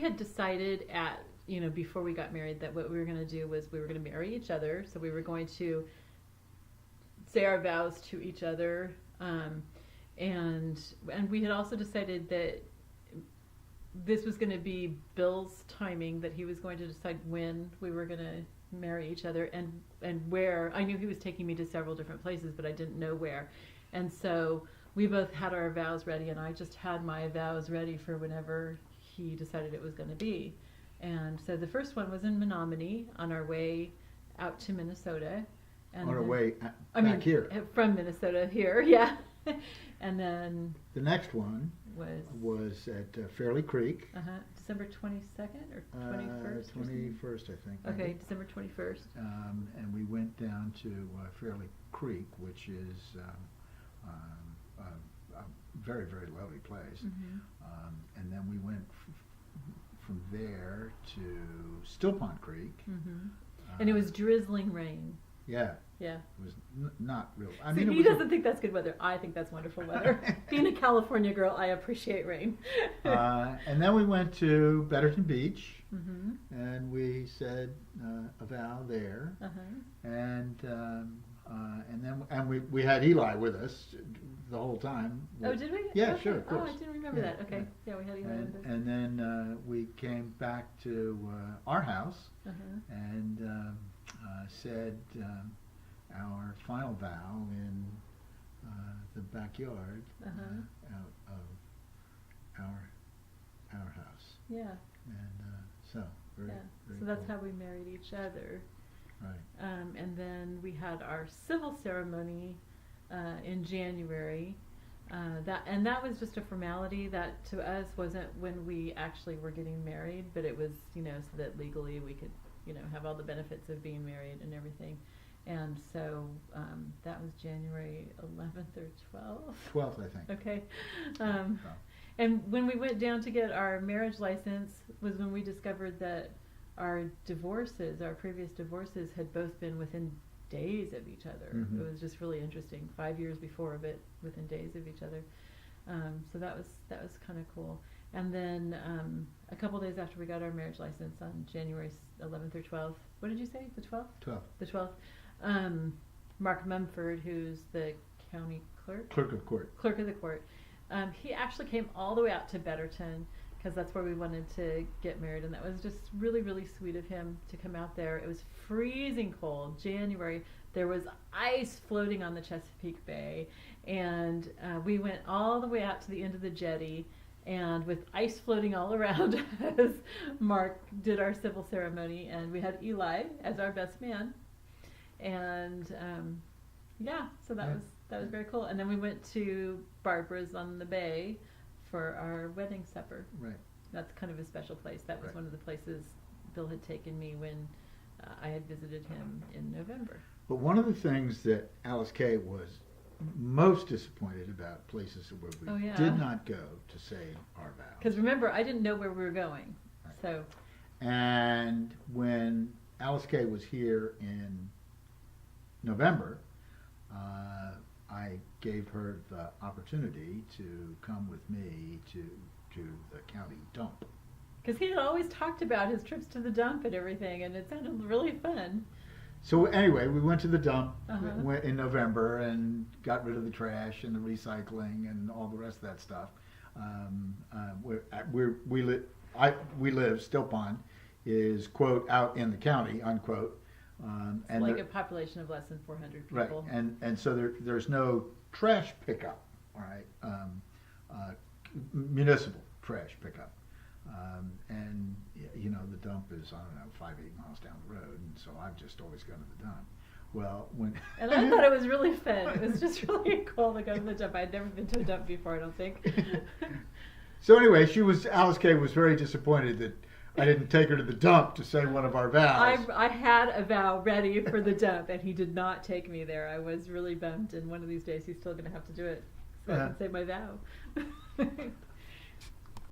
we had decided before we got married that what we were going to do was we were going to marry each other. So we were going to say our vows to each other. And we had also decided that this was going to be Bill's timing, that he was going to decide when we were going to marry each other and where. I knew he was taking me to several different places, but I didn't know where. And so we both had our vows ready, and I just had my vows ready for whenever he decided it was going to be. And so the first one was in Menominee on our way out to Minnesota. And on our way back here. From Minnesota here, yeah. And then the next one was at Fairley Creek. December 22nd or 21st? 21st, I think. Okay, maybe. December 21st. And we went down to Fairley Creek, which is a very, very lovely place. Mm-hmm. And then we went from there to Still Pond Creek. Mm-hmm. And it was drizzling rain. Yeah. Yeah. It was not real. I mean, he doesn't think that's good weather. I think that's wonderful weather. Being a California girl, I appreciate rain. And then we went to Betterton Beach, mm-hmm. and we said a vow there. And then we had Eli with us the whole time. Oh, did we? Yeah, okay. sure, of course. Oh, I didn't remember that. Okay, yeah, we had Eli with us. And then we came back to our house and said our final vow in the backyard out of our house. Yeah. And so very so that's cool. how we married each other. Right. And then we had our civil ceremony in January. That was just a formality that to us wasn't when we actually were getting married, but it was, so that legally we could, have all the benefits of being married and everything. And so that was January 11th or 12th? 12th, I think. Okay. And when we went down to get our marriage license was when we discovered that our previous divorces had both been within days of each other. Mm-hmm. It was just really interesting. 5 years before, but within days of each other. So that was kind of cool. And then a couple days after we got our marriage license on January 11th or 12th. What did you say? The 12th? 12th. The 12th. Mark Mumford, who's the county clerk? Clerk of court. Clerk of the court. He actually came all the way out to Betterton because that's where we wanted to get married, and that was just really, really sweet of him to come out there. It was freezing cold, January. There was ice floating on the Chesapeake Bay, and we went all the way out to the end of the jetty, and with ice floating all around us, Mark did our civil ceremony, and we had Eli as our best man, and so that was very cool. And then we went to Barbara's on the bay for our wedding supper. Right. That's kind of a special place. That was Right. one of the places Bill had taken me when I had visited him in November. But one of the things that Alyce-Kay was most disappointed about places where we did not go to say our vows. Because remember, I didn't know where we were going. Right. So. And when Alyce-Kay was here in November, I gave her the opportunity to come with me to the county dump. Because he had always talked about his trips to the dump and everything, and it sounded really fun. So anyway, we went to the dump in November and got rid of the trash and the recycling and all the rest of that stuff. We live, Still Pond is, quote, out in the county, unquote. And like a population of less than 400 people. Right, and so there's no trash pickup, all right, municipal trash pickup. And, the dump is, 5-8 miles down the road, and so I've just always gone to the dump. Well, and I thought it was really fun. It was just really cool to go to the dump. I'd never been to a dump before, I don't think. So anyway, Alyce-Kay was very disappointed that I didn't take her to the dump to say one of our vows. I had a vow ready for the dump, and he did not take me there. I was really bummed, and one of these days he's still going to have to do it, so I can say my vow.